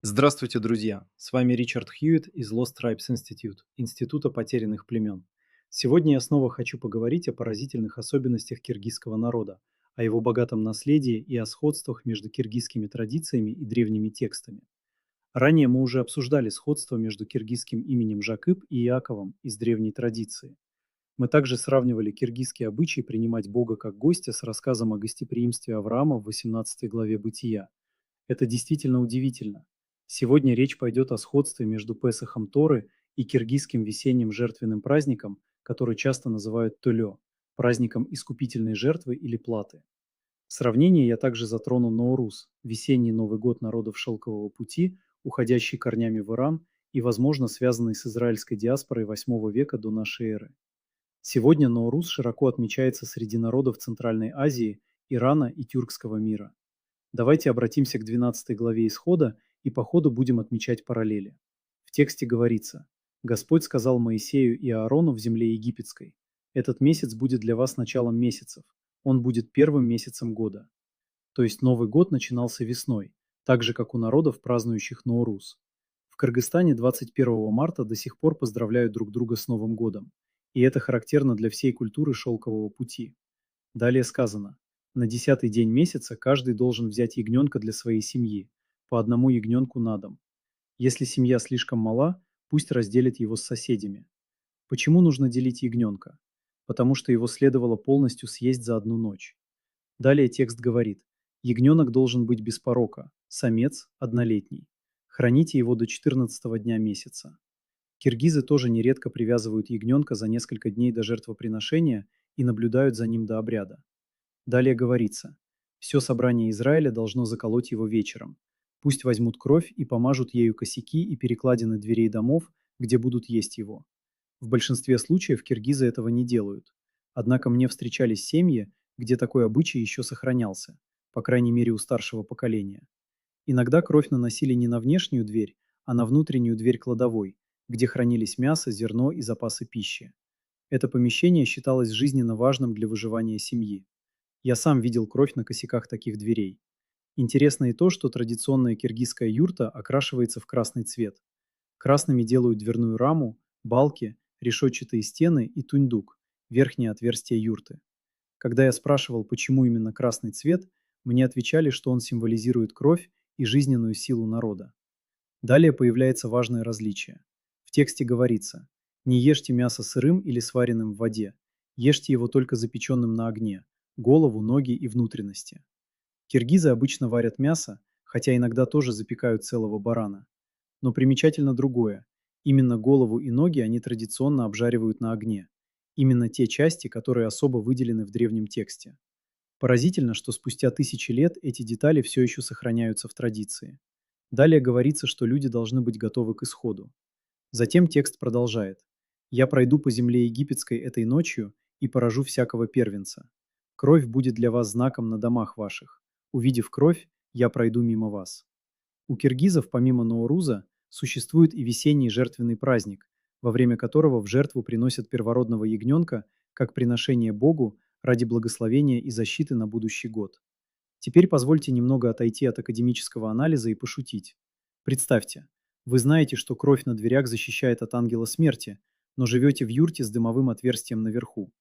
Здравствуйте, друзья! С вами Ричард Хьюитт из Lost Tribes Institute, Института потерянных племен. Сегодня я снова хочу поговорить о поразительных особенностях киргизского народа, о его богатом наследии и о сходствах между киргизскими традициями и древними текстами. Ранее мы уже обсуждали сходство между киргизским именем Жакып и Иаковом из древней традиции. Мы также сравнивали киргизский обычай принимать Бога как гостя с рассказом о гостеприимстве Авраама в 18 главе Бытия. Это действительно удивительно. Сегодня речь пойдет о сходстве между Песохом Торы и киргизским весенним жертвенным праздником, который часто называют Төлё, праздником искупительной жертвы или платы. В сравнении я также затрону Ноурус, весенний Новый год народов Шелкового пути, уходящий корнями в Иран и, возможно, связанный с израильской диаспорой восьмого века до нашей эры. Сегодня Ноурус широко отмечается среди народов Центральной Азии, Ирана и тюркского мира. Давайте обратимся к 12 главе Исхода и по ходу будем отмечать параллели. В тексте говорится: «Господь сказал Моисею и Аарону в земле египетской: этот месяц будет для вас началом месяцев, он будет первым месяцем года». То есть Новый год начинался весной, так же, как у народов, празднующих Ноурус. В Кыргызстане 21 марта до сих пор поздравляют друг друга с Новым годом, и это характерно для всей культуры Шелкового пути. Далее сказано: на 10-й день месяца каждый должен взять ягненка для своей семьи, по одному ягненку на дом. Если семья слишком мала, пусть разделит его с соседями. Почему нужно делить ягненка? Потому что его следовало полностью съесть за одну ночь. Далее текст говорит: ягненок должен быть без порока, самец однолетний. Храните его до 14-го дня месяца. Киргизы тоже нередко привязывают ягненка за несколько дней до жертвоприношения и наблюдают за ним до обряда. Далее говорится: все собрание Израиля должно заколоть его вечером. Пусть возьмут кровь и помажут ею косяки и перекладины дверей домов, где будут есть его. В большинстве случаев киргизы этого не делают. Однако мне встречались семьи, где такой обычай еще сохранялся, по крайней мере у старшего поколения. Иногда кровь наносили не на внешнюю дверь, а на внутреннюю дверь кладовой, где хранились мясо, зерно и запасы пищи. Это помещение считалось жизненно важным для выживания семьи. Я сам видел кровь на косяках таких дверей. Интересно и то, что традиционная киргизская юрта окрашивается в красный цвет. Красными делают дверную раму, балки, решетчатые стены и туньдук – верхнее отверстие юрты. Когда я спрашивал, почему именно красный цвет, мне отвечали, что он символизирует кровь и жизненную силу народа. Далее появляется важное различие. В тексте говорится: «Не ешьте мясо сырым или сваренным в воде, ешьте его только запеченным на огне, голову, ноги и внутренности». Киргизы обычно варят мясо, хотя иногда тоже запекают целого барана. Но примечательно другое. Именно голову и ноги они традиционно обжаривают на огне. Именно те части, которые особо выделены в древнем тексте. Поразительно, что спустя тысячи лет эти детали все еще сохраняются в традиции. Далее говорится, что люди должны быть готовы к исходу. Затем текст продолжает: «Я пройду по земле египетской этой ночью и поражу всякого первенца. Кровь будет для вас знаком на домах ваших. Увидев кровь, я пройду мимо вас». У киргизов помимо Ноуруза существует и весенний жертвенный праздник, во время которого в жертву приносят первородного ягненка как приношение Богу ради благословения и защиты на будущий год. Теперь позвольте немного отойти от академического анализа и пошутить. Представьте, вы знаете, что кровь на дверях защищает от ангела смерти, но живете в юрте с дымовым отверстием наверху.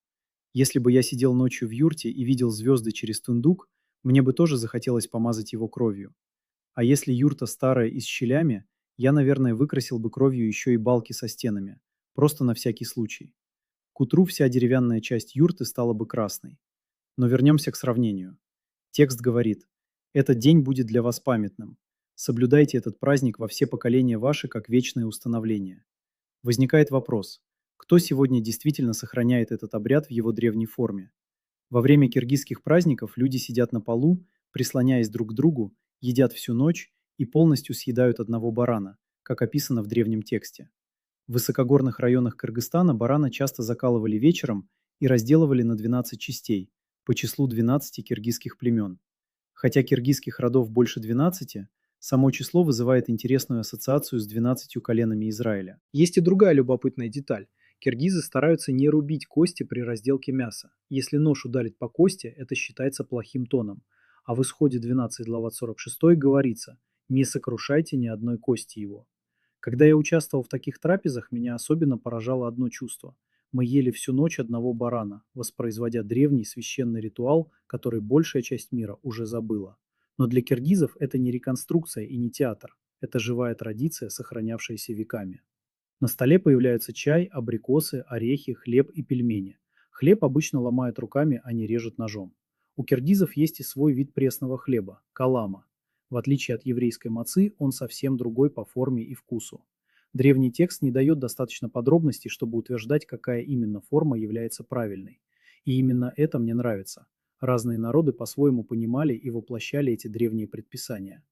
Если бы я сидел ночью в юрте и видел звезды через тундук, мне бы тоже захотелось помазать его кровью. А если юрта старая и с щелями, я, наверное, выкрасил бы кровью еще и балки со стенами, просто на всякий случай. К утру вся деревянная часть юрты стала бы красной. Но вернемся к сравнению. Текст говорит: «Этот день будет для вас памятным. Соблюдайте этот праздник во все поколения ваши как вечное установление». Возникает вопрос: кто сегодня действительно сохраняет этот обряд в его древней форме? Во время киргизских праздников люди сидят на полу, прислоняясь друг к другу, едят всю ночь и полностью съедают одного барана, как описано в древнем тексте. В высокогорных районах Кыргызстана барана часто закалывали вечером и разделывали на 12 частей, по числу 12 киргизских племен. Хотя киргизских родов больше 12, само число вызывает интересную ассоциацию с 12 коленами Израиля. Есть и другая любопытная деталь. Киргизы стараются не рубить кости при разделке мяса. Если нож ударит по кости, это считается плохим тоном. А в исходе 12 глава 46 говорится: не сокрушайте ни одной кости его. Когда я участвовал в таких трапезах, меня особенно поражало одно чувство. Мы ели всю ночь одного барана, воспроизводя древний священный ритуал, который большая часть мира уже забыла. Но для киргизов это не реконструкция и не театр. Это живая традиция, сохранявшаяся веками. На столе появляются чай, абрикосы, орехи, хлеб и пельмени. Хлеб обычно ломают руками, а не режут ножом. У киргизов есть и свой вид пресного хлеба – калама. В отличие от еврейской мацы, он совсем другой по форме и вкусу. Древний текст не дает достаточно подробностей, чтобы утверждать, какая именно форма является правильной. И именно это мне нравится. Разные народы по-своему понимали и воплощали эти древние предписания.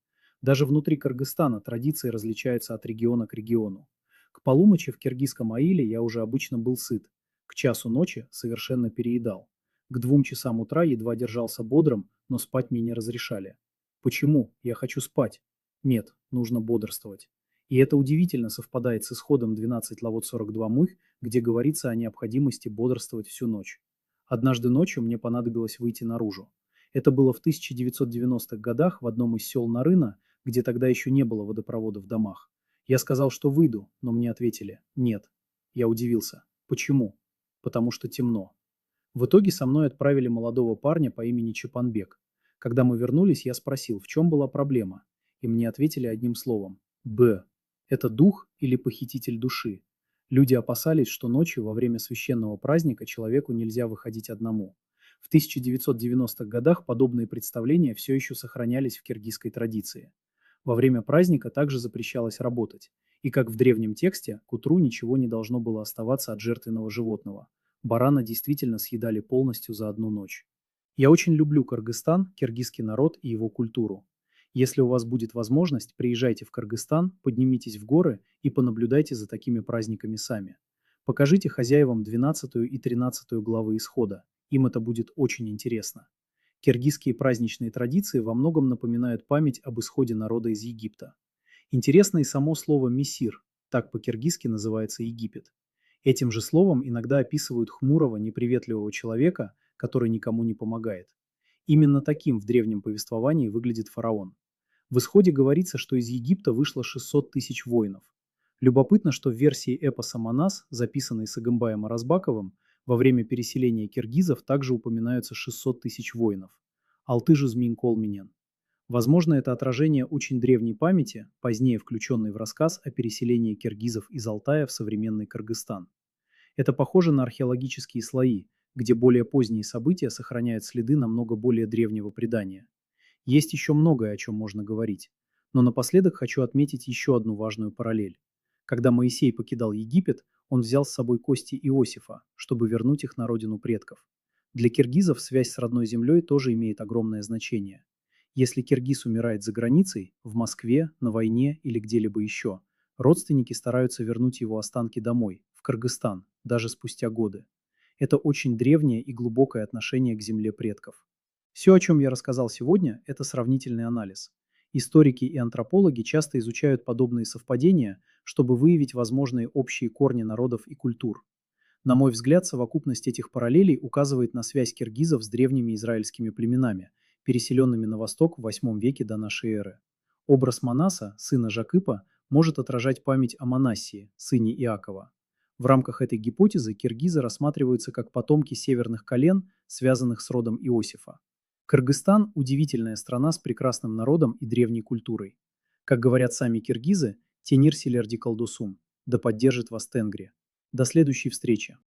Даже внутри Кыргызстана традиции различаются от региона к региону. К полуночи в киргизском аиле я уже обычно был сыт. К часу ночи совершенно переедал. К 2 часам утра едва держался бодрым, но спать мне не разрешали. Почему? Я хочу спать. Нет, нужно бодрствовать. И это удивительно совпадает с исходом 12 Лавот 42 Мух, где говорится о необходимости бодрствовать всю ночь. Однажды ночью мне понадобилось выйти наружу. Это было в 1990-х годах в одном из сел Нарына, где тогда еще не было водопровода в домах. Я сказал, что выйду, но мне ответили «нет». Я удивился. Почему? Потому что темно. В итоге со мной отправили молодого парня по имени Чапанбек. Когда мы вернулись, я спросил, в чем была проблема. И мне ответили одним словом «Б». Это дух или похититель души. Люди опасались, что ночью во время священного праздника человеку нельзя выходить одному. В 1990-х годах подобные представления все еще сохранялись в киргизской традиции. Во время праздника также запрещалось работать. И как в древнем тексте, к утру ничего не должно было оставаться от жертвенного животного. Барана действительно съедали полностью за одну ночь. Я очень люблю Кыргызстан, киргизский народ и его культуру. Если у вас будет возможность, приезжайте в Кыргызстан, поднимитесь в горы и понаблюдайте за такими праздниками сами. Покажите хозяевам 12 и 13 главы Исхода. Им это будет очень интересно. Киргизские праздничные традиции во многом напоминают память об исходе народа из Египта. Интересно и само слово «мессир», так по-киргизски называется Египет. Этим же словом иногда описывают хмурого, неприветливого человека, который никому не помогает. Именно таким в древнем повествовании выглядит фараон. В Исходе говорится, что из Египта вышло 600 тысяч воинов. Любопытно, что в версии эпоса «Манас», записанной Сагымбаем Оразбаковым, во время переселения киргизов также упоминаются 600 тысяч воинов. Алтыжу змин колменен. Возможно, это отражение очень древней памяти, позднее включенной в рассказ о переселении киргизов из Алтая в современный Кыргызстан. Это похоже на археологические слои, где более поздние события сохраняют следы намного более древнего предания. Есть еще многое, о чем можно говорить. Но напоследок хочу отметить еще одну важную параллель. Когда Моисей покидал Египет, он взял с собой кости Иосифа, чтобы вернуть их на родину предков. Для киргизов связь с родной землей тоже имеет огромное значение. Если киргиз умирает за границей, в Москве, на войне или где-либо еще, родственники стараются вернуть его останки домой, в Кыргызстан, даже спустя годы. Это очень древнее и глубокое отношение к земле предков. Все, о чем я рассказал сегодня, это сравнительный анализ. Историки и антропологи часто изучают подобные совпадения, чтобы выявить возможные общие корни народов и культур. На мой взгляд, совокупность этих параллелей указывает на связь киргизов с древними израильскими племенами, переселенными на восток в 8 веке до нашей эры. Образ Манаса, сына Жакыпа, может отражать память о Манассии, сыне Иакова. В рамках этой гипотезы киргизы рассматриваются как потомки северных колен, связанных с родом Иосифа. Кыргызстан – удивительная страна с прекрасным народом и древней культурой. Как говорят сами киргизы, «Тенир селерди колдусум», да поддержит вас Тенгри. До следующей встречи.